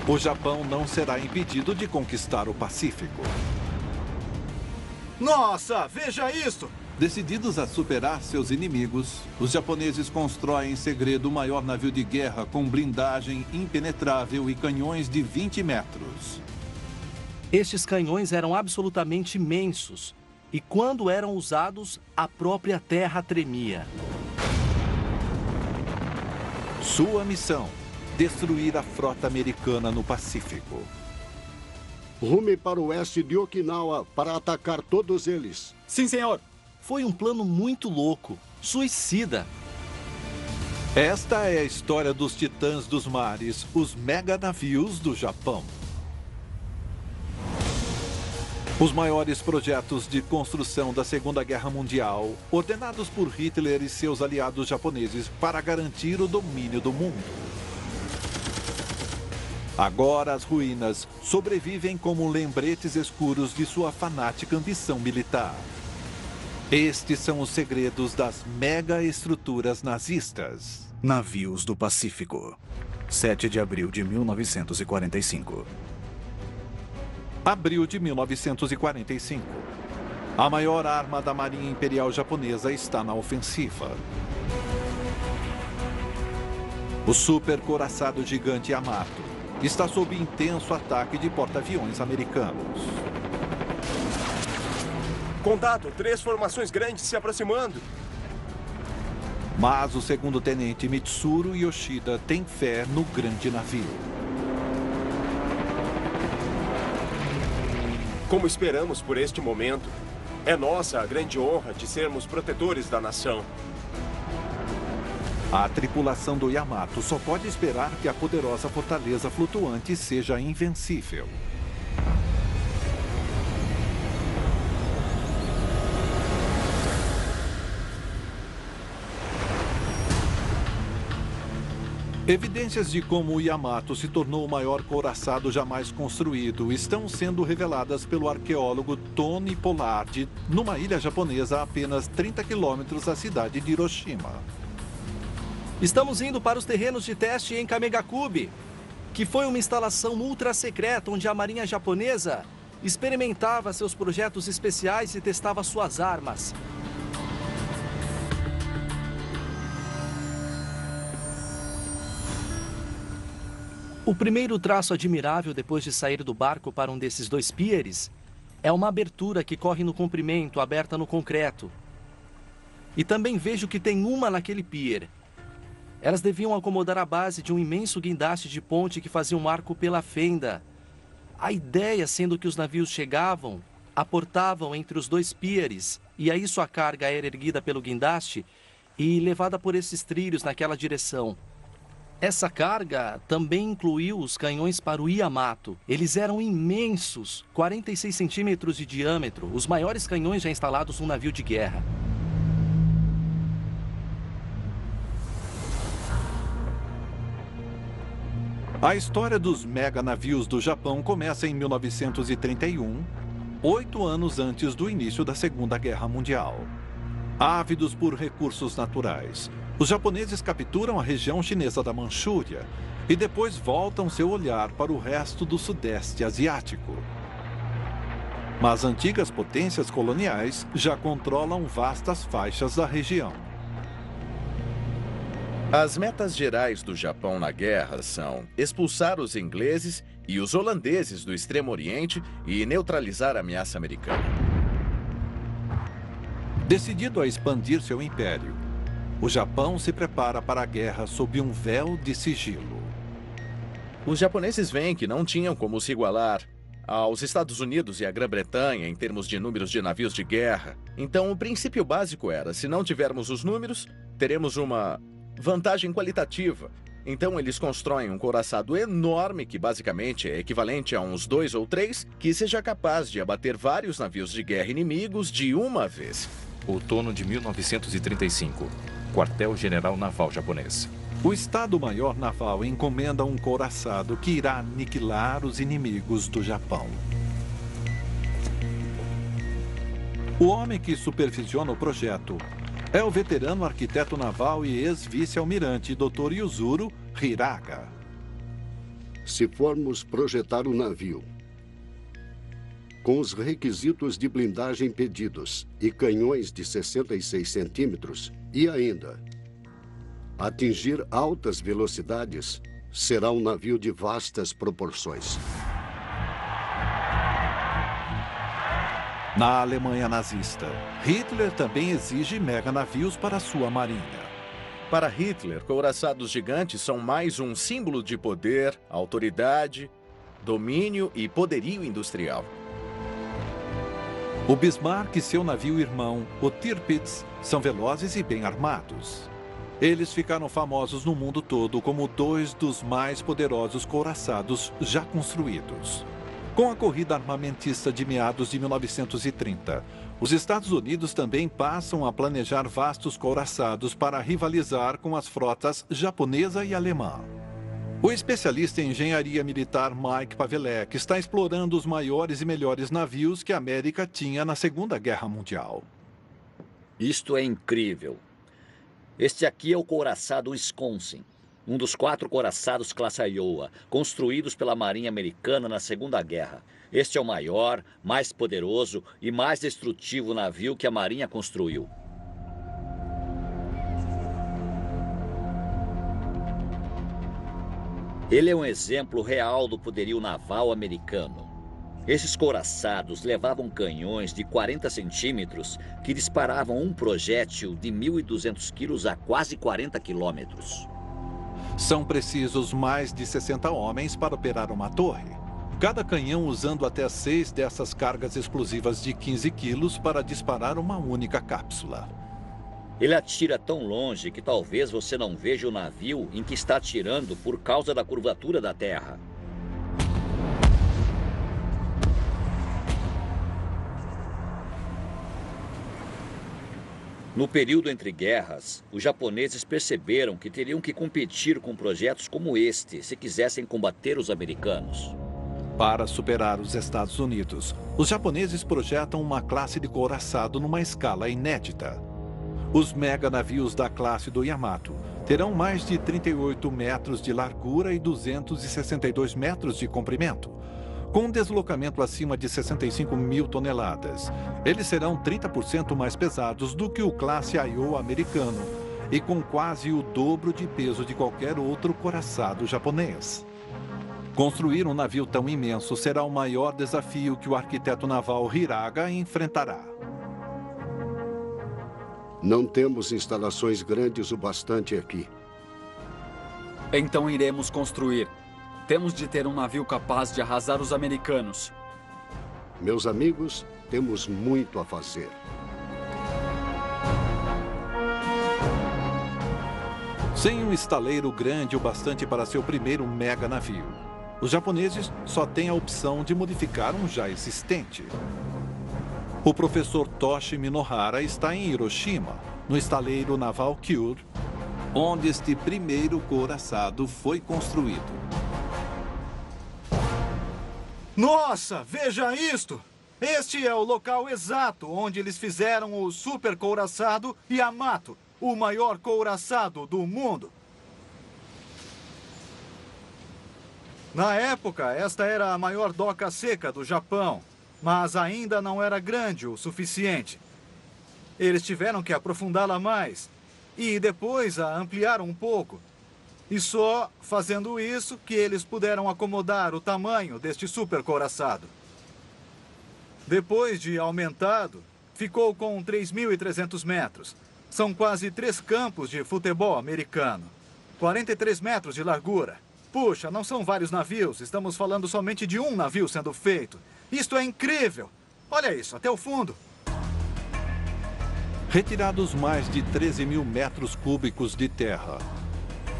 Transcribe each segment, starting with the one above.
O Japão não será impedido de conquistar o Pacífico. Nossa, veja isso! Decididos a superar seus inimigos, os japoneses constroem em segredo o maior navio de guerra com blindagem impenetrável e canhões de 20 metros. Estes canhões eram absolutamente imensos e, quando eram usados, a própria terra tremia. Sua missão: destruir a frota americana no Pacífico. Rume para o oeste de Okinawa para atacar todos eles. Sim, senhor. Foi um plano muito louco, suicida. Esta é a história dos titãs dos mares, os meganavios do Japão. Os maiores projetos de construção da Segunda Guerra Mundial, ordenados por Hitler e seus aliados japoneses para garantir o domínio do mundo. Agora as ruínas sobrevivem como lembretes escuros de sua fanática ambição militar. Estes são os segredos das mega-estruturas nazistas. Navios do Pacífico, 7 de abril de 1945. Abril de 1945. A maior arma da Marinha Imperial Japonesa está na ofensiva. O super couraçado gigante Yamato está sob intenso ataque de porta-aviões americanos. Contato, 3 formações grandes se aproximando. Mas o segundo-tenente Mitsuru Yoshida tem fé no grande navio. Como esperamos por este momento, é nossa a grande honra de sermos protetores da nação. A tripulação do Yamato só pode esperar que a poderosa fortaleza flutuante seja invencível. Evidências de como o Yamato se tornou o maior couraçado jamais construído estão sendo reveladas pelo arqueólogo Tony Pollard numa ilha japonesa a apenas 30 quilômetros da cidade de Hiroshima. Estamos indo para os terrenos de teste em Kamegakubi, que foi uma instalação ultra secreta onde a Marinha Japonesa experimentava seus projetos especiais e testava suas armas. O primeiro traço admirável depois de sair do barco para um desses 2 pieres é uma abertura que corre no comprimento, aberta no concreto. E também vejo que tem uma naquele pier. Elas deviam acomodar a base de um imenso guindaste de ponte que fazia um arco pela fenda. A ideia sendo que os navios chegavam, aportavam entre os 2 pieres, e aí sua carga era erguida pelo guindaste e levada por esses trilhos naquela direção. Essa carga também incluiu os canhões para o Yamato. Eles eram imensos, 46 centímetros de diâmetro, os maiores canhões já instalados num navio de guerra. A história dos meganavios do Japão começa em 1931, 8 anos antes do início da Segunda Guerra Mundial. Ávidos por recursos naturais, os japoneses capturam a região chinesa da Manchúria e depois voltam seu olhar para o resto do Sudeste Asiático. Mas antigas potências coloniais já controlam vastas faixas da região. As metas gerais do Japão na guerra são expulsar os ingleses e os holandeses do Extremo Oriente e neutralizar a ameaça americana. Decidido a expandir seu império, o Japão se prepara para a guerra sob um véu de sigilo. Os japoneses veem que não tinham como se igualar aos Estados Unidos e à Grã-Bretanha em termos de números de navios de guerra. Então, o princípio básico era, se não tivermos os números, teremos uma vantagem qualitativa. Então, eles constroem um couraçado enorme, que basicamente é equivalente a uns 2 ou 3, que seja capaz de abater vários navios de guerra inimigos de uma vez. Outono de 1935. Quartel-General Naval Japonês. O Estado-Maior Naval encomenda um couraçado que irá aniquilar os inimigos do Japão. O homem que supervisiona o projeto é o veterano arquiteto naval e ex-vice-almirante Dr. Yuzuru Hiraga. Se formos projetar um navio com os requisitos de blindagem pedidos e canhões de 66 centímetros e ainda atingir altas velocidades, será um navio de vastas proporções. Na Alemanha nazista, Hitler também exige meganavios para sua marinha. Para Hitler, couraçados gigantes são mais um símbolo de poder, autoridade, domínio e poderio industrial. O Bismarck e seu navio irmão, o Tirpitz, são velozes e bem armados. Eles ficaram famosos no mundo todo como dois dos mais poderosos couraçados já construídos. Com a corrida armamentista de meados de 1930, os Estados Unidos também passam a planejar vastos couraçados para rivalizar com as frotas japonesa e alemã. O especialista em engenharia militar Mike Pavelec está explorando os maiores e melhores navios que a América tinha na Segunda Guerra Mundial. Isto é incrível. Este aqui é o couraçado Wisconsin, um dos 4 couraçados classe Iowa, construídos pela Marinha Americana na Segunda Guerra. Este é o maior, mais poderoso e mais destrutivo navio que a Marinha construiu. Ele é um exemplo real do poderio naval americano. Esses couraçados levavam canhões de 40 centímetros que disparavam um projétil de 1.200 quilos a quase 40 quilômetros. São precisos mais de 60 homens para operar uma torre. Cada canhão usando até 6 dessas cargas explosivas de 15 quilos para disparar uma única cápsula. Ele atira tão longe que talvez você não veja o navio em que está atirando por causa da curvatura da Terra. No período entre guerras, os japoneses perceberam que teriam que competir com projetos como este se quisessem combater os americanos. Para superar os Estados Unidos, os japoneses projetam uma classe de couraçado numa escala inédita. Os meganavios da classe do Yamato terão mais de 38 metros de largura e 262 metros de comprimento. Com um deslocamento acima de 65 mil toneladas, eles serão 30% mais pesados do que o classe Iowa americano e com quase o dobro de peso de qualquer outro couraçado japonês. Construir um navio tão imenso será o maior desafio que o arquiteto naval Hiraga enfrentará. Não temos instalações grandes o bastante aqui. Então iremos construir. Temos de ter um navio capaz de arrasar os americanos. Meus amigos, temos muito a fazer. Sem um estaleiro grande o bastante para seu primeiro mega navio, os japoneses só têm a opção de modificar um já existente. O professor Toshi Minohara está em Hiroshima, no estaleiro naval Kyur, onde este primeiro couraçado foi construído. Nossa, veja isto! Este é o local exato onde eles fizeram o super couraçado Yamato, o maior couraçado do mundo. Na época, esta era a maior doca seca do Japão, mas ainda não era grande o suficiente. Eles tiveram que aprofundá-la mais e depois a ampliaram um pouco. E só fazendo isso que eles puderam acomodar o tamanho deste super couraçado. Depois de aumentado, ficou com 3.300 metros. São quase 3 campos de futebol americano. 43 metros de largura. Puxa, não são vários navios. Estamos falando somente de um navio sendo feito. Isto é incrível. Olha isso, até o fundo. Retirados mais de 13 mil metros cúbicos de terra,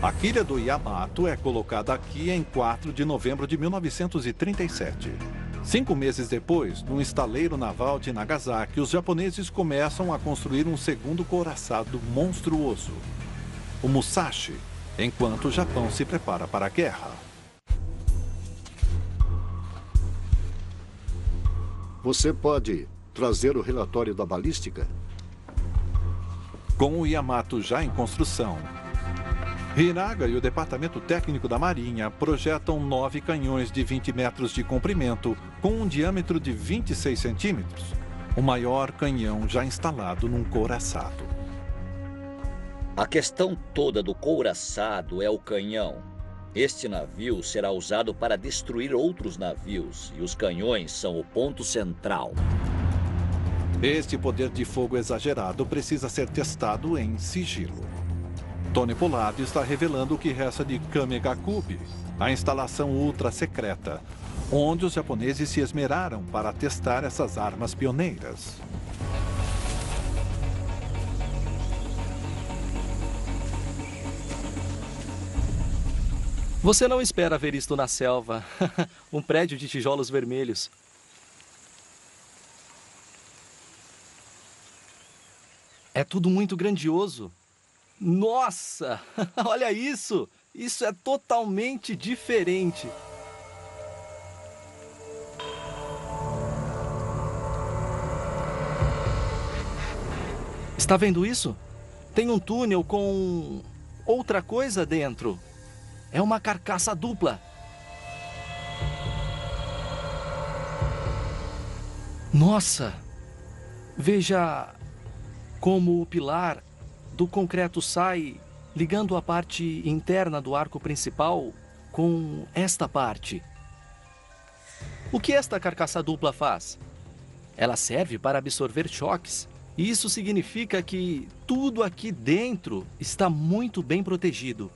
a quilha do Yamato é colocada aqui em 4 de novembro de 1937. 5 meses depois, no estaleiro naval de Nagasaki, os japoneses começam a construir um segundo couraçado monstruoso, o Musashi, enquanto o Japão se prepara para a guerra. Você pode trazer o relatório da balística? Com o Yamato já em construção, Hiraga e o Departamento Técnico da Marinha projetam 9 canhões de 20 metros de comprimento com um diâmetro de 26 centímetros. O maior canhão já instalado num couraçado. A questão toda do couraçado é o canhão. Este navio será usado para destruir outros navios e os canhões são o ponto central. Este poder de fogo exagerado precisa ser testado em sigilo. Tony Pollard está revelando o que resta de Kamegakubi, a instalação ultra secreta, onde os japoneses se esmeraram para testar essas armas pioneiras. Você não espera ver isto na selva. Um prédio de tijolos vermelhos. É tudo muito grandioso. Nossa! Olha isso! Isso é totalmente diferente. Está vendo isso? Tem um túnel com outra coisa dentro. É uma carcaça dupla. Nossa! Veja como o pilar do concreto sai ligando a parte interna do arco principal com esta parte. O que esta carcaça dupla faz? Ela serve para absorver choques. E isso significa que tudo aqui dentro está muito bem protegido.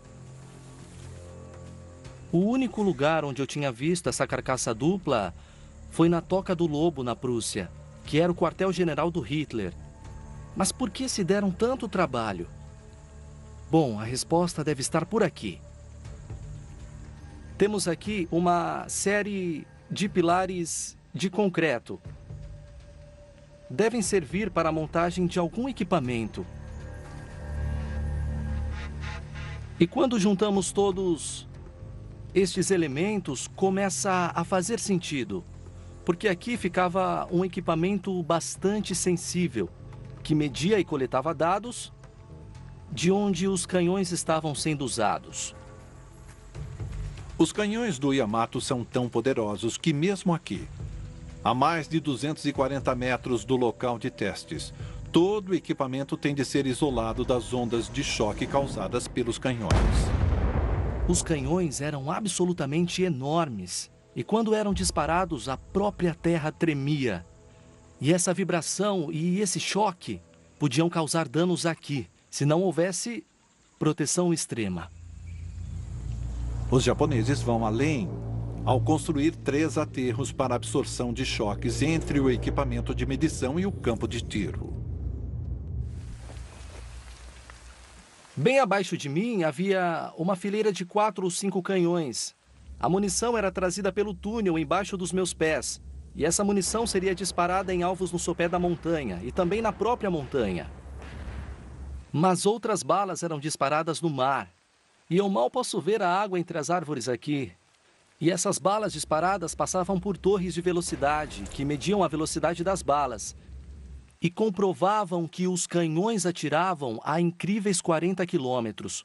O único lugar onde eu tinha visto essa carcaça dupla foi na Toca do Lobo, na Prússia, que era o quartel-general do Hitler. Mas por que se deram tanto trabalho? Bom, a resposta deve estar por aqui. Temos aqui uma série de pilares de concreto. Devem servir para a montagem de algum equipamento. E quando juntamos todos estes elementos, começa a fazer sentido. Porque aqui ficava um equipamento bastante sensível, que media e coletava dados de onde os canhões estavam sendo usados. Os canhões do Yamato são tão poderosos que mesmo aqui, a mais de 240 metros do local de testes, todo o equipamento tem de ser isolado das ondas de choque causadas pelos canhões. Os canhões eram absolutamente enormes e quando eram disparados, a própria terra tremia. E essa vibração e esse choque podiam causar danos aqui, se não houvesse proteção extrema. Os japoneses vão além ao construir 3 aterros para absorção de choques entre o equipamento de medição e o campo de tiro. Bem abaixo de mim havia uma fileira de 4 ou 5 canhões. A munição era trazida pelo túnel embaixo dos meus pés. E essa munição seria disparada em alvos no sopé da montanha e também na própria montanha. Mas outras balas eram disparadas no mar. E eu mal posso ver a água entre as árvores aqui. E essas balas disparadas passavam por torres de velocidade, que mediam a velocidade das balas. E comprovavam que os canhões atiravam a incríveis 40 quilômetros.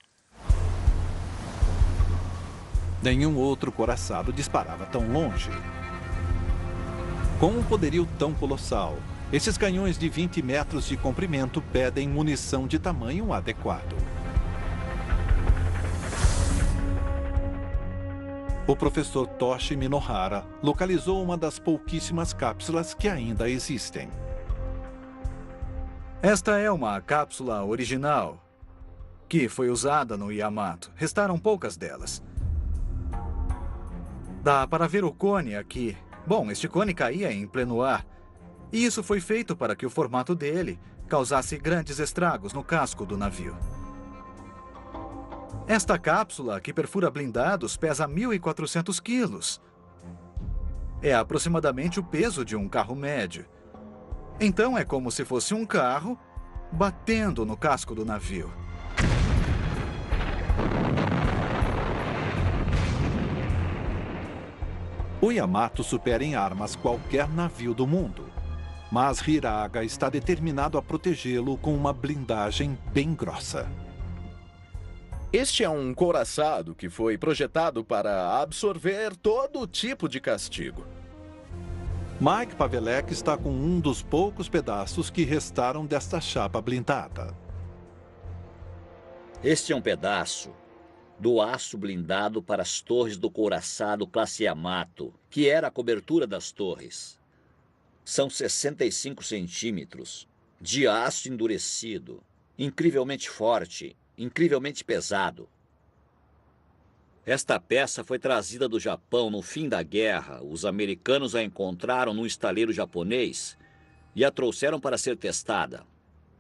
Nenhum outro couraçado disparava tão longe. Com um poderio tão colossal, esses canhões de 20 metros de comprimento pedem munição de tamanho adequado. O professor Toshi Minohara localizou uma das pouquíssimas cápsulas que ainda existem. Esta é uma cápsula original, que foi usada no Yamato. Restaram poucas delas. Dá para ver o cone aqui. Bom, este cone caía em pleno ar. E isso foi feito para que o formato dele causasse grandes estragos no casco do navio. Esta cápsula, que perfura blindados, pesa 1.400 quilos. É aproximadamente o peso de um carro médio. Então é como se fosse um carro batendo no casco do navio. O Yamato supera em armas qualquer navio do mundo, mas Hiraga está determinado a protegê-lo com uma blindagem bem grossa. Este é um couraçado que foi projetado para absorver todo tipo de castigo. Mike Pavelec está com um dos poucos pedaços que restaram desta chapa blindada. Este é um pedaço do aço blindado para as torres do couraçado classe Yamato, que era a cobertura das torres. São 65 centímetros de aço endurecido, incrivelmente forte, incrivelmente pesado. Esta peça foi trazida do Japão no fim da guerra. Os americanos a encontraram num estaleiro japonês e a trouxeram para ser testada.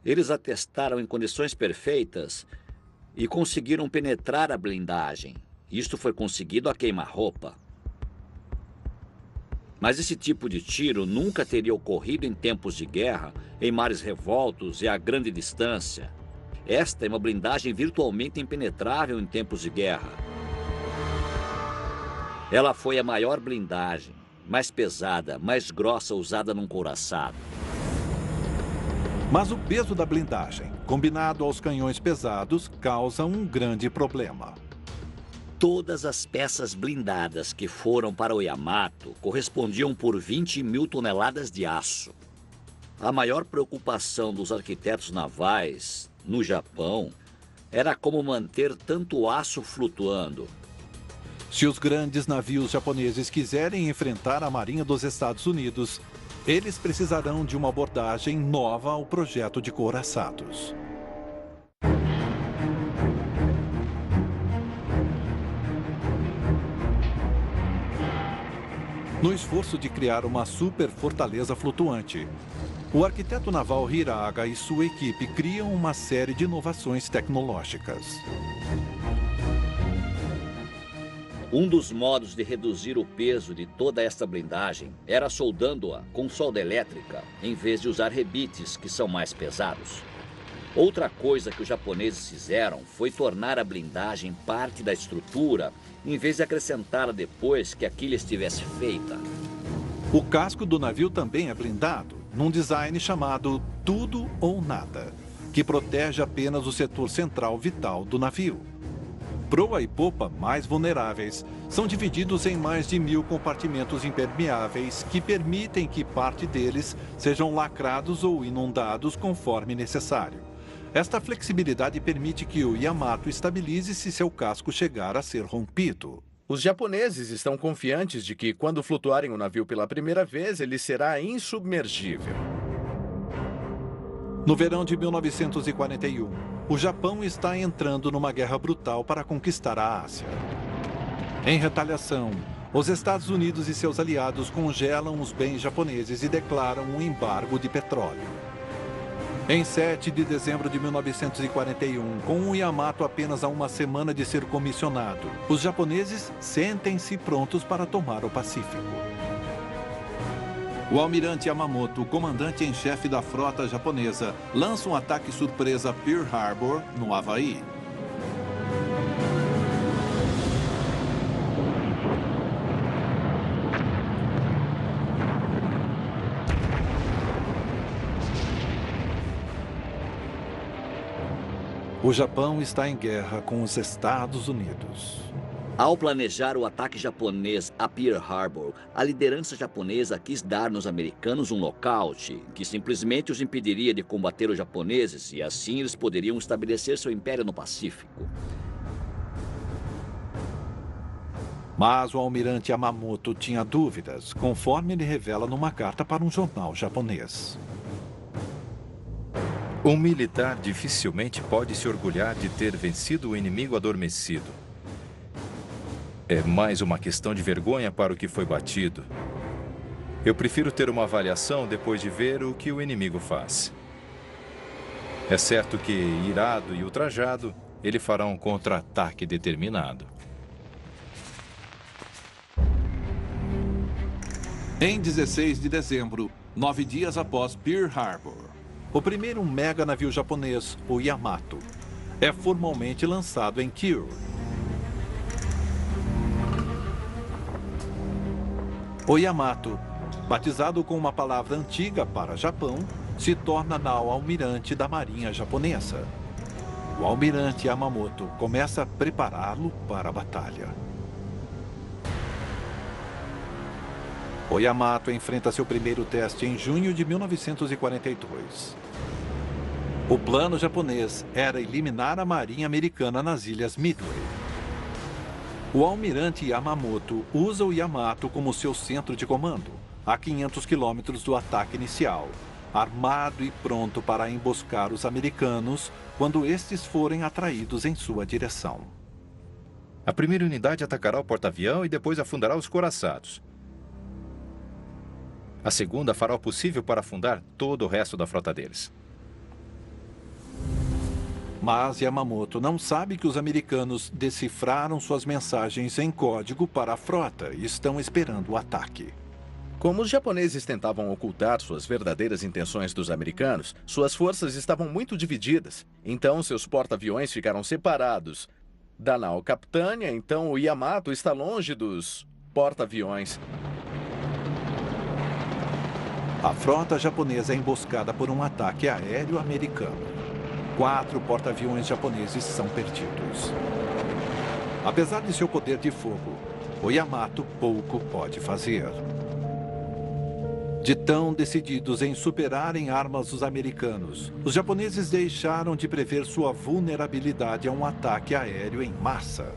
Eles a testaram em condições perfeitas e conseguiram penetrar a blindagem. Isto foi conseguido a queima-roupa. Mas esse tipo de tiro nunca teria ocorrido em tempos de guerra, em mares revoltos e a grande distância. Esta é uma blindagem virtualmente impenetrável em tempos de guerra. Ela foi a maior blindagem, mais pesada, mais grossa usada num couraçado. Mas o peso da blindagem, combinado aos canhões pesados, causa um grande problema. Todas as peças blindadas que foram para o Yamato correspondiam por 20 mil toneladas de aço. A maior preocupação dos arquitetos navais no Japão era como manter tanto aço flutuando. Se os grandes navios japoneses quiserem enfrentar a Marinha dos Estados Unidos, eles precisarão de uma abordagem nova ao projeto de couraçados. No esforço de criar uma super fortaleza flutuante, o arquiteto naval Hiraga e sua equipe criam uma série de inovações tecnológicas. Um dos modos de reduzir o peso de toda esta blindagem era soldando-a com solda elétrica, em vez de usar rebites, que são mais pesados. Outra coisa que os japoneses fizeram foi tornar a blindagem parte da estrutura, em vez de acrescentá-la depois que aquilo estivesse feita. O casco do navio também é blindado, num design chamado Tudo ou Nada, que protege apenas o setor central vital do navio. Proa e popa, mais vulneráveis, são divididos em mais de 1000 compartimentos impermeáveis que permitem que parte deles sejam lacrados ou inundados conforme necessário. Esta flexibilidade permite que o Yamato estabilize se seu casco chegar a ser rompido. Os japoneses estão confiantes de que, quando flutuarem o navio pela primeira vez, ele será insubmergível. No verão de 1941, o Japão está entrando numa guerra brutal para conquistar a Ásia. Em retaliação, os Estados Unidos e seus aliados congelam os bens japoneses e declaram um embargo de petróleo. Em 7 de dezembro de 1941, com o Yamato apenas a uma semana de ser comissionado, os japoneses sentem-se prontos para tomar o Pacífico. O almirante Yamamoto, comandante em chefe da frota japonesa, lança um ataque surpresa a Pearl Harbor, no Havaí. O Japão está em guerra com os Estados Unidos. Ao planejar o ataque japonês a Pearl Harbor, a liderança japonesa quis dar nos americanos um nocaute que simplesmente os impediria de combater os japoneses e assim eles poderiam estabelecer seu império no Pacífico. Mas o almirante Yamamoto tinha dúvidas, conforme ele revela numa carta para um jornal japonês. Um militar dificilmente pode se orgulhar de ter vencido o inimigo adormecido. É mais uma questão de vergonha para o que foi batido. Eu prefiro ter uma avaliação depois de ver o que o inimigo faz. É certo que, irado e ultrajado, ele fará um contra-ataque determinado. Em 16 de dezembro, 9 dias após Pearl Harbor, o primeiro mega navio japonês, o Yamato, é formalmente lançado em Kyoto. O Yamato, batizado com uma palavra antiga para Japão, se torna nau-almirante da Marinha Japonesa. O almirante Yamamoto começa a prepará-lo para a batalha. O Yamato enfrenta seu primeiro teste em junho de 1942. O plano japonês era eliminar a marinha americana nas ilhas Midway. O almirante Yamamoto usa o Yamato como seu centro de comando, a 500 quilômetros do ataque inicial, armado e pronto para emboscar os americanos quando estes forem atraídos em sua direção. A primeira unidade atacará o porta-avião e depois afundará os couraçados. A segunda fará o possível para afundar todo o resto da frota deles. Mas Yamamoto não sabe que os americanos decifraram suas mensagens em código para a frota e estão esperando o ataque. Como os japoneses tentavam ocultar suas verdadeiras intenções dos americanos, suas forças estavam muito divididas. Então, seus porta-aviões ficaram separados da nau Capitânia, então o Yamato está longe dos porta-aviões. A frota japonesa é emboscada por um ataque aéreo americano. 4 porta-aviões japoneses são perdidos. Apesar de seu poder de fogo, o Yamato pouco pode fazer. De tão decididos em superar em armas os americanos, os japoneses deixaram de prever sua vulnerabilidade a um ataque aéreo em massa.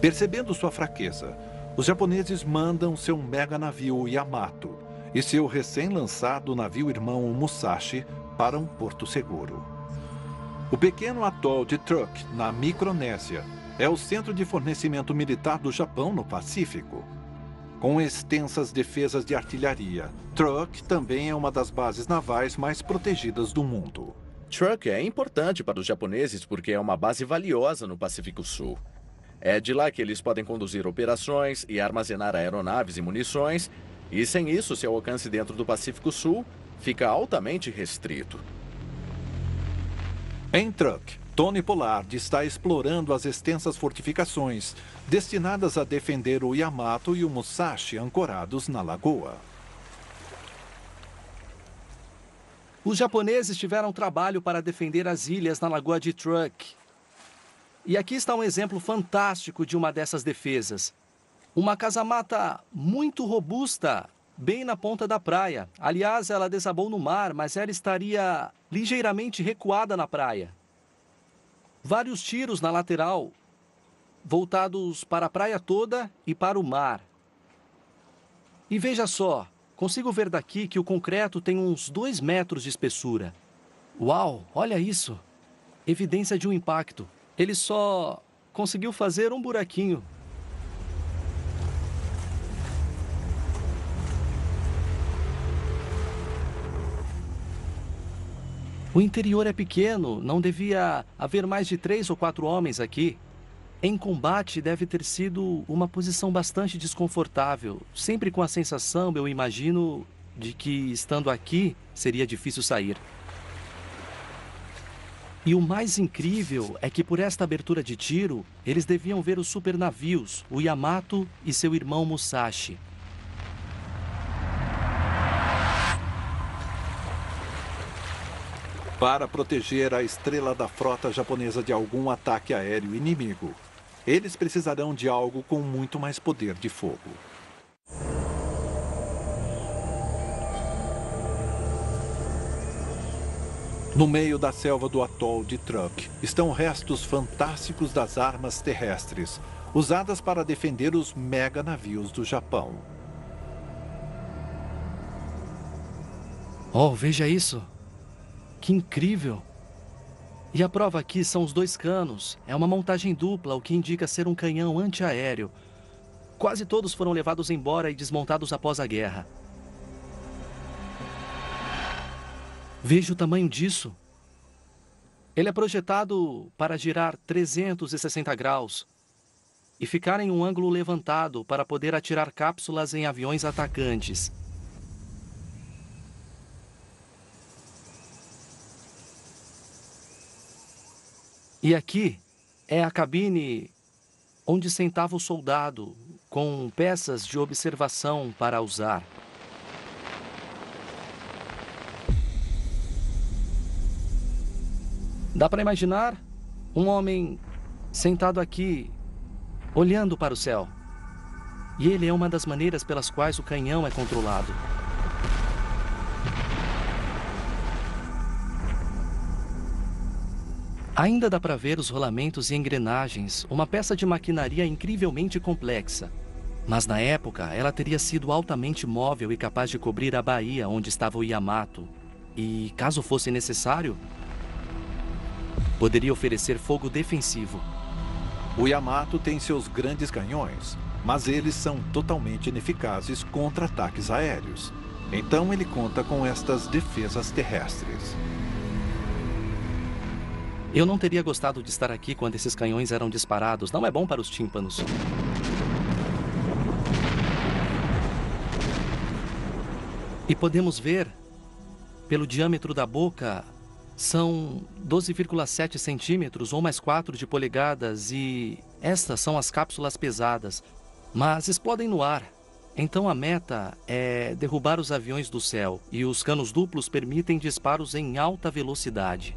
Percebendo sua fraqueza, os japoneses mandam seu mega navio Yamato e seu recém-lançado navio irmão Musashi para um porto seguro. O pequeno atol de Truk, na Micronésia, é o centro de fornecimento militar do Japão no Pacífico. Com extensas defesas de artilharia, Truk também é uma das bases navais mais protegidas do mundo. Truk é importante para os japoneses porque é uma base valiosa no Pacífico Sul. É de lá que eles podem conduzir operações e armazenar aeronaves e munições, e sem isso, seu alcance dentro do Pacífico Sul fica altamente restrito. Em Truk, Tony Pollard está explorando as extensas fortificações destinadas a defender o Yamato e o Musashi ancorados na lagoa. Os japoneses tiveram trabalho para defender as ilhas na lagoa de Truk. E aqui está um exemplo fantástico de uma dessas defesas. Uma casamata muito robusta, bem na ponta da praia. Aliás, ela desabou no mar, mas ela estaria ligeiramente recuada na praia. Vários tiros na lateral, voltados para a praia toda e para o mar. E veja só, consigo ver daqui que o concreto tem uns 2 metros de espessura. Uau, olha isso! Evidência de um impacto. Ele só conseguiu fazer um buraquinho. O interior é pequeno, não devia haver mais de 3 ou 4 homens aqui. Em combate deve ter sido uma posição bastante desconfortável, sempre com a sensação, eu imagino, de que estando aqui seria difícil sair. E o mais incrível é que por esta abertura de tiro, eles deviam ver os supernavios, o Yamato e seu irmão Musashi. Para proteger a estrela da frota japonesa de algum ataque aéreo inimigo, eles precisarão de algo com muito mais poder de fogo. No meio da selva do atol de Truk estão restos fantásticos das armas terrestres, usadas para defender os mega navios do Japão. Oh, veja isso! Que incrível! E a prova aqui são os 2 canos. É uma montagem dupla, o que indica ser um canhão antiaéreo. Quase todos foram levados embora e desmontados após a guerra. Veja o tamanho disso. Ele é projetado para girar 360 graus e ficar em um ângulo levantado para poder atirar cápsulas em aviões atacantes. E aqui é a cabine onde sentava o soldado, com peças de observação para usar. Dá para imaginar um homem sentado aqui, olhando para o céu. E ele é uma das maneiras pelas quais o canhão é controlado. Ainda dá para ver os rolamentos e engrenagens, uma peça de maquinaria incrivelmente complexa. Mas na época, ela teria sido altamente móvel e capaz de cobrir a baía onde estava o Yamato. E, caso fosse necessário, poderia oferecer fogo defensivo. O Yamato tem seus grandes canhões, mas eles são totalmente ineficazes contra ataques aéreos. Então ele conta com estas defesas terrestres. Eu não teria gostado de estar aqui quando esses canhões eram disparados. Não é bom para os tímpanos. E podemos ver, pelo diâmetro da boca, são 12,7 centímetros ou mais 4 de polegadas e estas são as cápsulas pesadas, mas explodem no ar. Então a meta é derrubar os aviões do céu e os canos duplos permitem disparos em alta velocidade.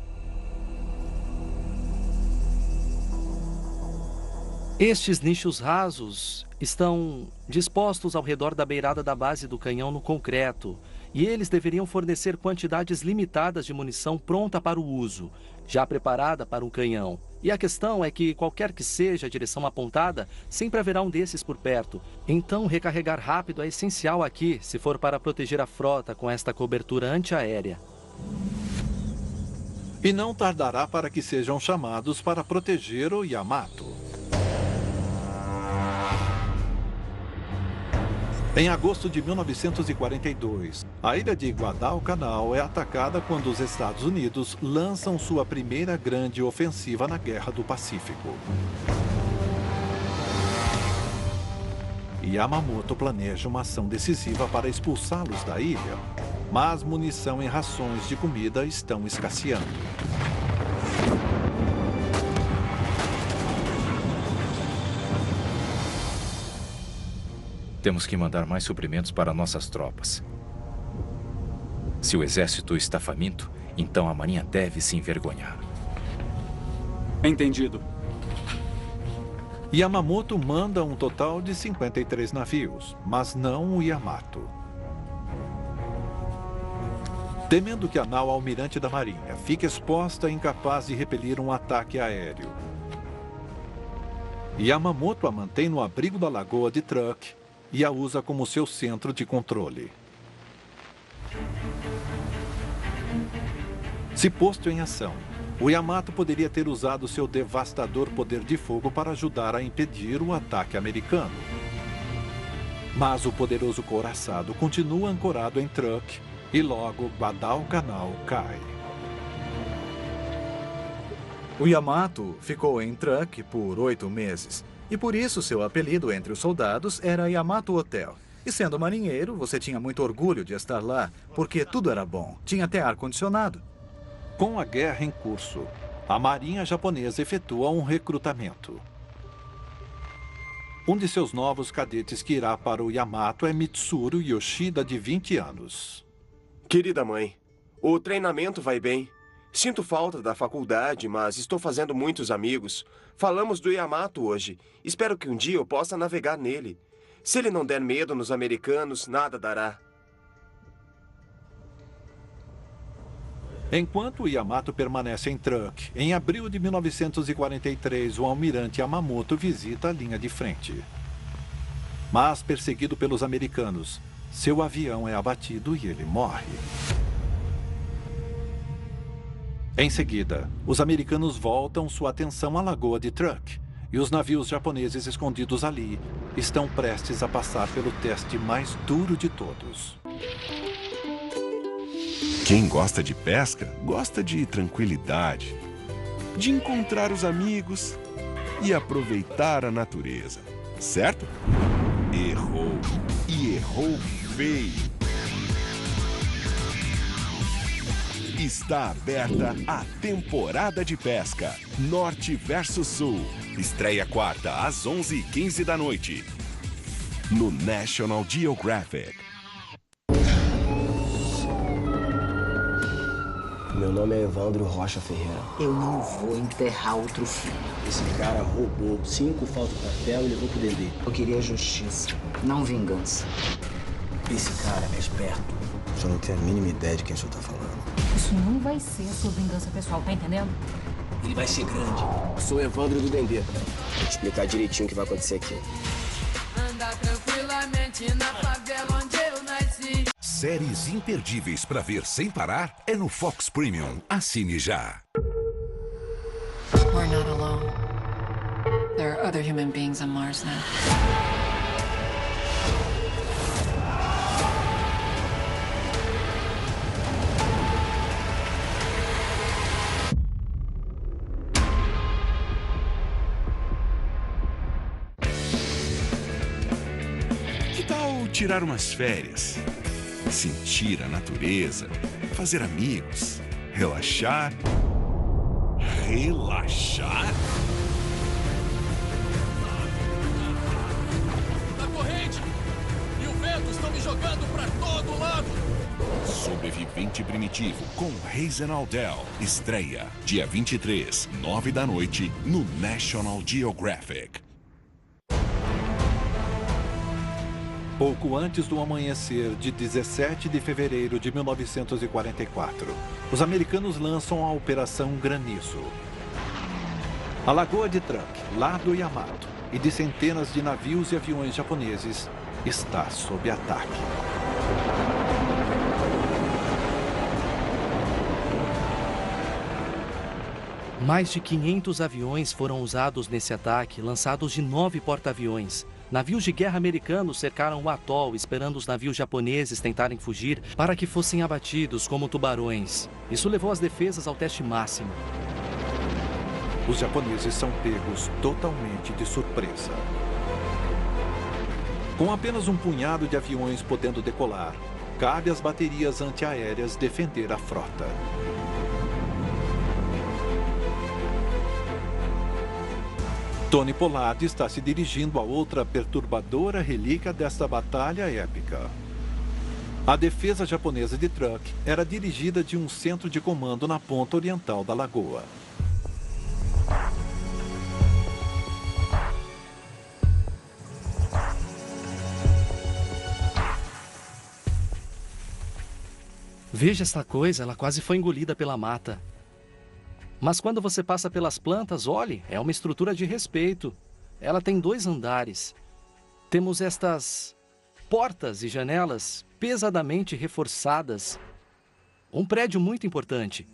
Estes nichos rasos estão dispostos ao redor da beirada da base do canhão no concreto, e eles deveriam fornecer quantidades limitadas de munição pronta para o uso, já preparada para um canhão. E a questão é que, qualquer que seja a direção apontada, sempre haverá um desses por perto. Então, recarregar rápido é essencial aqui, se for para proteger a frota com esta cobertura antiaérea. E não tardará para que sejam chamados para proteger o Yamato. Em agosto de 1942, a ilha de Guadalcanal é atacada quando os Estados Unidos lançam sua primeira grande ofensiva na Guerra do Pacífico. Yamamoto planeja uma ação decisiva para expulsá-los da ilha, mas munição e rações de comida estão escasseando. Temos que mandar mais suprimentos para nossas tropas. Se o exército está faminto, então a marinha deve se envergonhar. Entendido. Yamamoto manda um total de 53 navios, mas não o Yamato. Temendo que a nau almirante da marinha fique exposta e incapaz de repelir um ataque aéreo, Yamamoto a mantém no abrigo da lagoa de Truk e a usa como seu centro de controle. Se posto em ação, o Yamato poderia ter usado seu devastador poder de fogo para ajudar a impedir o ataque americano. Mas o poderoso couraçado continua ancorado em Truk e logo Guadalcanal cai. O Yamato ficou em Truk por 8 meses. E por isso seu apelido entre os soldados era Yamato Hotel. E sendo marinheiro, você tinha muito orgulho de estar lá, porque tudo era bom. Tinha até ar-condicionado. Com a guerra em curso, a marinha japonesa efetua um recrutamento. Um de seus novos cadetes que irá para o Yamato é Mitsuru Yoshida, de 20 anos. Querida mãe, o treinamento vai bem. Sinto falta da faculdade, mas estou fazendo muitos amigos. Falamos do Yamato hoje. Espero que um dia eu possa navegar nele. Se ele não der medo nos americanos, nada dará. Enquanto o Yamato permanece em Truk, em abril de 1943, o almirante Yamamoto visita a linha de frente. Mas, perseguido pelos americanos, seu avião é abatido e ele morre. Em seguida, os americanos voltam sua atenção à lagoa de Truk, e os navios japoneses escondidos ali estão prestes a passar pelo teste mais duro de todos. Quem gosta de pesca, gosta de tranquilidade, de encontrar os amigos e aproveitar a natureza, certo? Errou. E errou feio. Está aberta a temporada de pesca. Norte versus Sul. Estreia quarta às 11h15 da noite. No National Geographic. Meu nome é Evandro Rocha Ferreira. Eu não vou enterrar outro filho. Esse cara roubou 5 faltas de papel e levou pro Dendê. Eu queria justiça, não vingança. Esse cara é esperto. O senhor não tem a mínima ideia de quem o senhor tá falando. Isso não vai ser a sua vingança pessoal, tá entendendo? Ele vai ser grande. Eu sou Evandro do Dendê. Vou te explicar direitinho o que vai acontecer aqui. Anda tranquilamente na favela onde eu nasci. Séries imperdíveis para ver sem parar é no Fox Premium. Assine já. We're not alone. There are other human beings on Mars now. Que tal tirar umas férias? Sentir a natureza, fazer amigos, relaxar. Relaxar? A corrente e o vento estão me jogando para todo lado. Sobrevivente Primitivo com Hazen Aldel. Estreia dia 23, 9 da noite, no National Geographic. Pouco antes do amanhecer de 17 de fevereiro de 1944, os americanos lançam a Operação Granizo. A Lagoa de Truk, lá do Yamato, e de centenas de navios e aviões japoneses, está sob ataque. Mais de 500 aviões foram usados nesse ataque, lançados de 9 porta-aviões. Navios de guerra americanos cercaram o atol, esperando os navios japoneses tentarem fugir para que fossem abatidos como tubarões. Isso levou as defesas ao teste máximo. Os japoneses são pegos totalmente de surpresa. Com apenas um punhado de aviões podendo decolar, cabe às baterias antiaéreas defender a frota. Tony Pollard está se dirigindo a outra perturbadora relíquia desta batalha épica. A defesa japonesa de Truk era dirigida de um centro de comando na ponta oriental da lagoa. Veja esta coisa, ela quase foi engolida pela mata. Mas quando você passa pelas plantas, olhe, é uma estrutura de respeito. Ela tem 2 andares. Temos estas portas e janelas pesadamente reforçadas. Um prédio muito importante.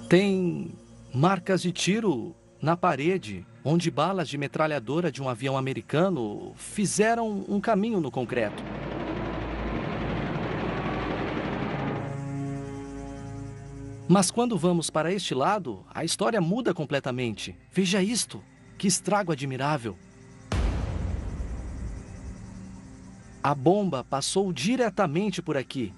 Tem marcas de tiro na parede, onde balas de metralhadora de um avião americano fizeram um caminho no concreto. Mas quando vamos para este lado, a história muda completamente. Veja isto, que estrago admirável. A bomba passou diretamente por aqui.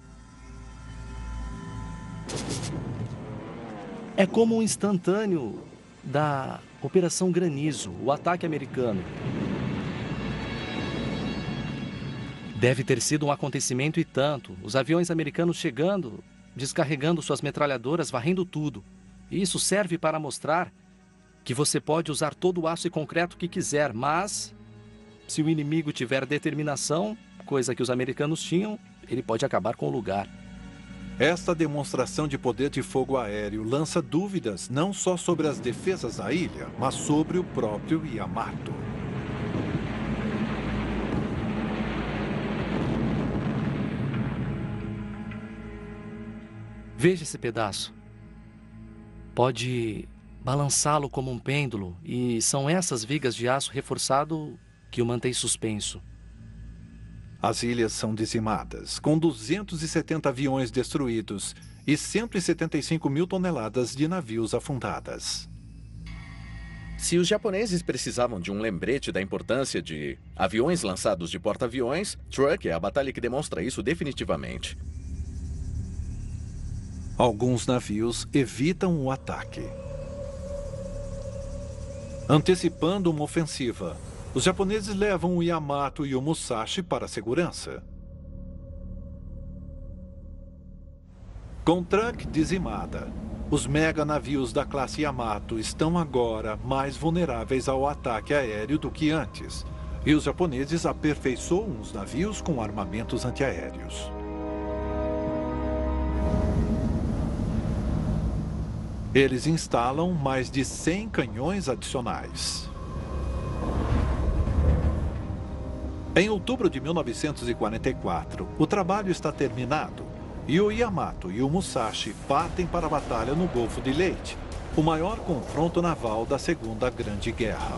É como um instantâneo da Operação Granizo, o ataque americano. Deve ter sido um acontecimento e tanto. Os aviões americanos chegando, descarregando suas metralhadoras, varrendo tudo. E isso serve para mostrar que você pode usar todo o aço e concreto que quiser, mas se o inimigo tiver determinação, coisa que os americanos tinham, ele pode acabar com o lugar. Esta demonstração de poder de fogo aéreo lança dúvidas não só sobre as defesas da ilha, mas sobre o próprio Yamato. Veja esse pedaço. Pode balançá-lo como um pêndulo, e são essas vigas de aço reforçado que o mantém suspenso. As ilhas são dizimadas, com 270 aviões destruídos e 175 mil toneladas de navios afundadas. Se os japoneses precisavam de um lembrete da importância de aviões lançados de porta-aviões, Truk é a batalha que demonstra isso definitivamente. Alguns navios evitam o ataque. Antecipando uma ofensiva, os japoneses levam o Yamato e o Musashi para a segurança. Com Truk dizimada, os mega navios da classe Yamato estão agora mais vulneráveis ao ataque aéreo do que antes, e os japoneses aperfeiçoam os navios com armamentos antiaéreos. Eles instalam mais de 100 canhões adicionais. Em outubro de 1944, o trabalho está terminado e o Yamato e o Musashi partem para a batalha no Golfo de Leyte, o maior confronto naval da Segunda Grande Guerra.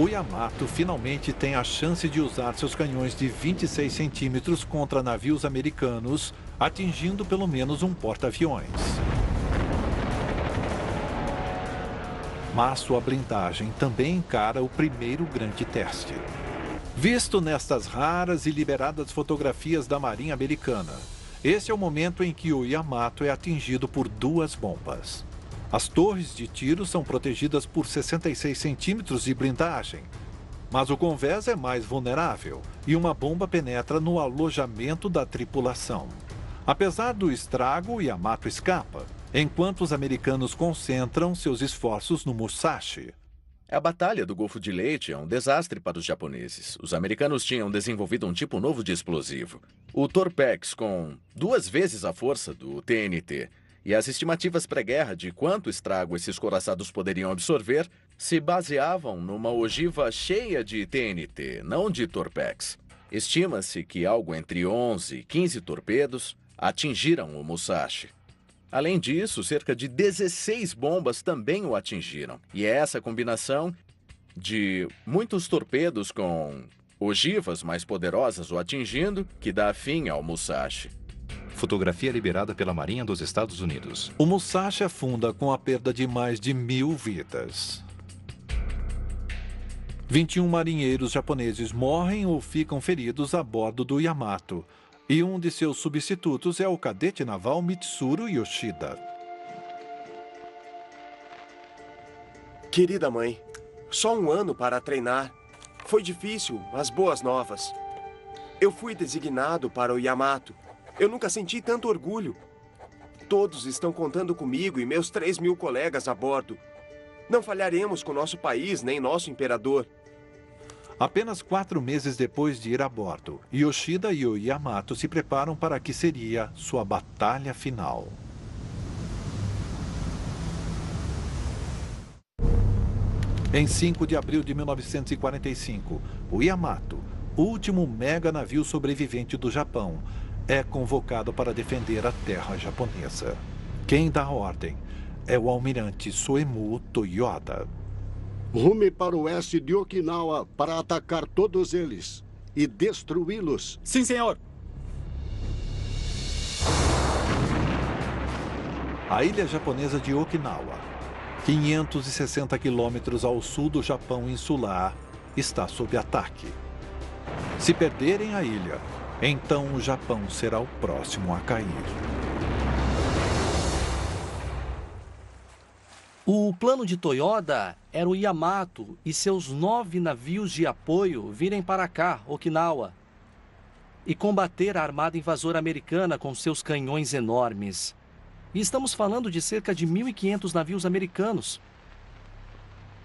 O Yamato finalmente tem a chance de usar seus canhões de 26 centímetros contra navios americanos, atingindo pelo menos um porta-aviões. Mas sua blindagem também encara o primeiro grande teste. Visto nestas raras e liberadas fotografias da Marinha Americana, esse é o momento em que o Yamato é atingido por duas bombas. As torres de tiro são protegidas por 66 centímetros de blindagem, mas o convés é mais vulnerável e uma bomba penetra no alojamento da tripulação. Apesar do estrago, o Yamato escapa, enquanto os americanos concentram seus esforços no Musashi. A Batalha do Golfo de Leyte é um desastre para os japoneses. Os americanos tinham desenvolvido um tipo novo de explosivo, o Torpex, com 2 vezes a força do TNT. E as estimativas pré-guerra de quanto estrago esses couraçados poderiam absorver se baseavam numa ogiva cheia de TNT, não de Torpex. Estima-se que algo entre 11 e 15 torpedos atingiram o Musashi. Além disso, cerca de 16 bombas também o atingiram. E é essa combinação de muitos torpedos com ogivas mais poderosas o atingindo que dá fim ao Musashi. Fotografia liberada pela Marinha dos Estados Unidos. O Musashi afunda com a perda de mais de 1.000 vidas. 21 marinheiros japoneses morrem ou ficam feridos a bordo do Yamato, e um de seus substitutos é o cadete naval Mitsuru Yoshida. Querida mãe, só 1 ano para treinar. Foi difícil, mas boas novas. Eu fui designado para o Yamato. Eu nunca senti tanto orgulho. Todos estão contando comigo e meus 3.000 colegas a bordo. Não falharemos com nosso país nem nosso imperador. Apenas 4 meses depois de ir a bordo, Yoshida e o Yamato se preparam para a que seria sua batalha final. Em 5 de abril de 1945, o Yamato, o último mega navio sobrevivente do Japão, é convocado para defender a terra japonesa. Quem dá a ordem é o almirante Soemu Toyoda. Rume para o oeste de Okinawa para atacar todos eles e destruí-los. Sim, senhor. A ilha japonesa de Okinawa, 560 quilômetros ao sul do Japão insular, está sob ataque. Se perderem a ilha, então o Japão será o próximo a cair. O plano de Toyoda era o Yamato e seus 9 navios de apoio virem para cá, Okinawa, e combater a armada invasora americana com seus canhões enormes. E estamos falando de cerca de 1.500 navios americanos.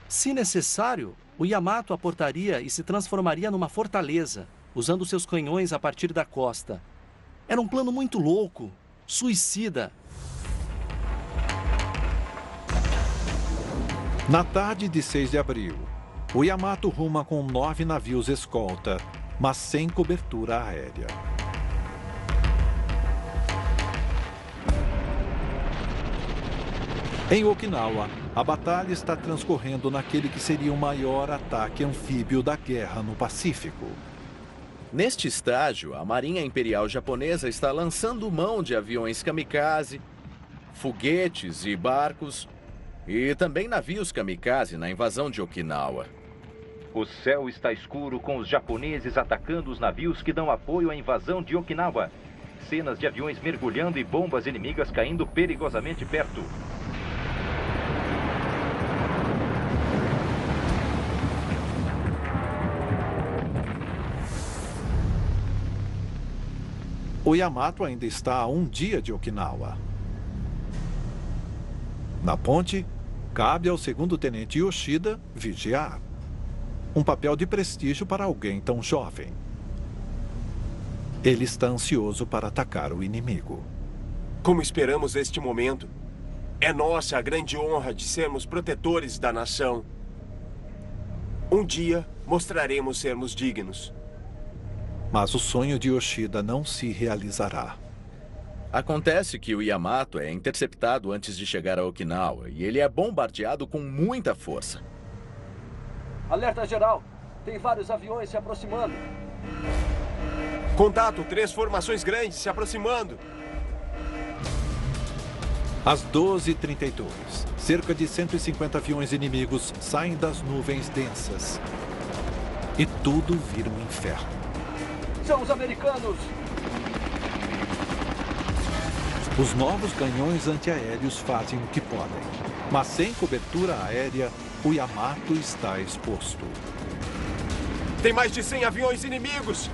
Se necessário, o Yamato aportaria e se transformaria numa fortaleza, usando seus canhões a partir da costa. Era um plano muito louco, suicida. Na tarde de 6 de abril, o Yamato ruma com 9 navios escolta, mas sem cobertura aérea. Em Okinawa, a batalha está transcorrendo naquele que seria o maior ataque anfíbio da guerra no Pacífico. Neste estágio, a Marinha Imperial Japonesa está lançando mão de aviões kamikaze, foguetes e barcos, e também navios kamikaze na invasão de Okinawa. O céu está escuro com os japoneses atacando os navios que dão apoio à invasão de Okinawa. Cenas de aviões mergulhando e bombas inimigas caindo perigosamente perto. O Yamato ainda está a um dia de Okinawa. Na ponte, cabe ao segundo-tenente Yoshida vigiar. Um papel de prestígio para alguém tão jovem. Ele está ansioso para atacar o inimigo. Como esperamos este momento. É nossa a grande honra de sermos protetores da nação. Um dia mostraremos sermos dignos. Mas o sonho de Yoshida não se realizará. Acontece que o Yamato é interceptado antes de chegar a Okinawa e ele é bombardeado com muita força. Alerta geral! Tem vários aviões se aproximando. Contato, 3 formações grandes se aproximando. Às 12h32, cerca de 150 aviões inimigos saem das nuvens densas. E tudo vira um inferno. São os americanos! Os novos canhões antiaéreos fazem o que podem. Mas sem cobertura aérea, o Yamato está exposto. Tem mais de 100 aviões inimigos!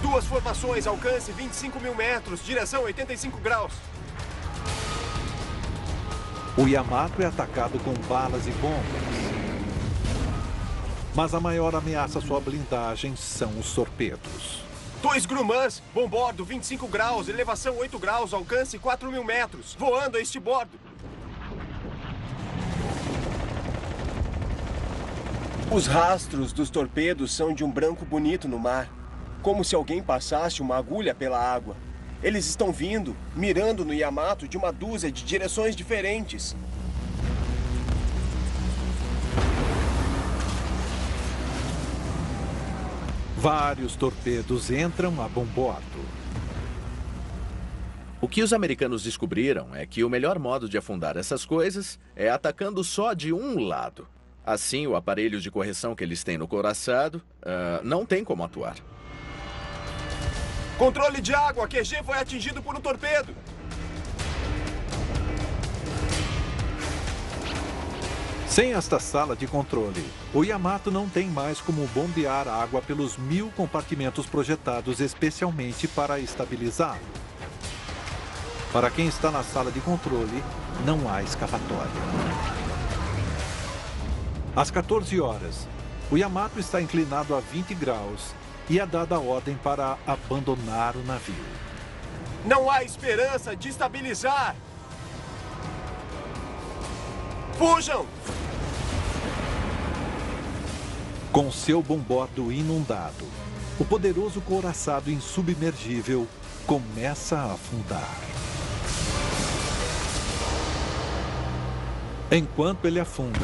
Duas formações, alcance 25 mil metros, direção 85 graus. O Yamato é atacado com balas e bombas. Mas a maior ameaça à sua blindagem são os torpedos. 2 Grumãs, bombordo 25 graus, elevação 8 graus, alcance 4 mil metros, voando a este bordo. Os rastros dos torpedos são de um branco bonito no mar, como se alguém passasse uma agulha pela água. Eles estão vindo, mirando no Yamato de uma dúzia de direções diferentes. Vários torpedos entram a bombordo. O que os americanos descobriram é que o melhor modo de afundar essas coisas é atacando só de um lado. Assim, o aparelho de correção que eles têm no couraçado não tem como atuar. Controle de água, QG foi atingido por um torpedo. Sem esta sala de controle, o Yamato não tem mais como bombear água pelos 1000 compartimentos projetados especialmente para estabilizá-lo. Para quem está na sala de controle, não há escapatória. Às 14 horas, o Yamato está inclinado a 20 graus e é dada a ordem para abandonar o navio. Não há esperança de estabilizar! Fujam! Com seu bombordo inundado, o poderoso couraçado insubmergível começa a afundar. Enquanto ele afunda,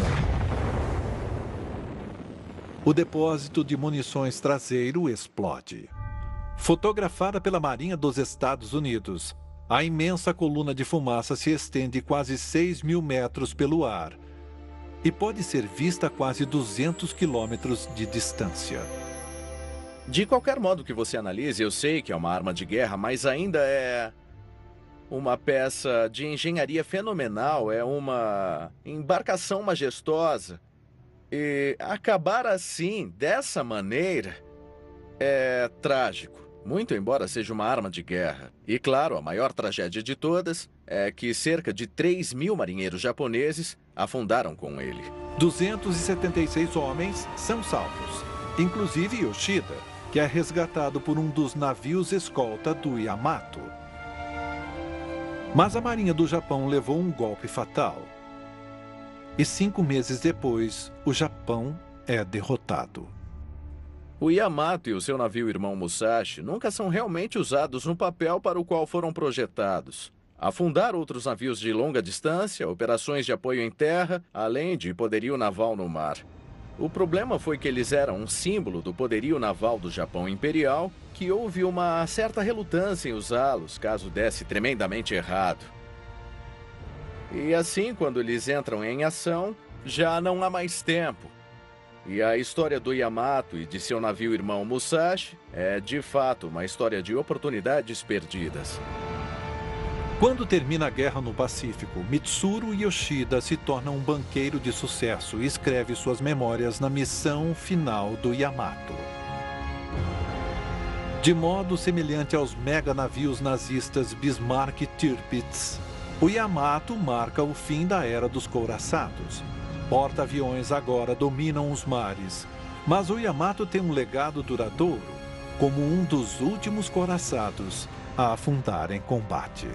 o depósito de munições traseiro explode. Fotografada pela Marinha dos Estados Unidos, a imensa coluna de fumaça se estende quase 6 mil metros pelo ar e pode ser vista a quase 200 quilômetros de distância. De qualquer modo que você analise, eu sei que é uma arma de guerra, mas ainda é uma peça de engenharia fenomenal, é uma embarcação majestosa. E acabar assim, dessa maneira, é trágico. Muito embora seja uma arma de guerra. E claro, a maior tragédia de todas é que cerca de 3 mil marinheiros japoneses afundaram com ele. 276 homens são salvos, inclusive Yoshida, que é resgatado por um dos navios escolta do Yamato. Mas a Marinha do Japão levou um golpe fatal. E 5 meses depois, o Japão é derrotado. O Yamato e o seu navio irmão Musashi nunca são realmente usados no papel para o qual foram projetados. Afundar outros navios de longa distância, operações de apoio em terra, além de poderio naval no mar. O problema foi que eles eram um símbolo do poderio naval do Japão Imperial, que houve uma certa relutância em usá-los caso desse tremendamente errado. E assim, quando eles entram em ação, já não há mais tempo. E a história do Yamato e de seu navio irmão Musashi é, de fato, uma história de oportunidades perdidas. Quando termina a guerra no Pacífico, Mitsuru Yoshida se torna um banqueiro de sucesso e escreve suas memórias na missão final do Yamato. De modo semelhante aos mega navios nazistas Bismarck e Tirpitz, o Yamato marca o fim da era dos couraçados. Porta-aviões agora dominam os mares, mas o Yamato tem um legado duradouro, como um dos últimos couraçados a afundar em combate.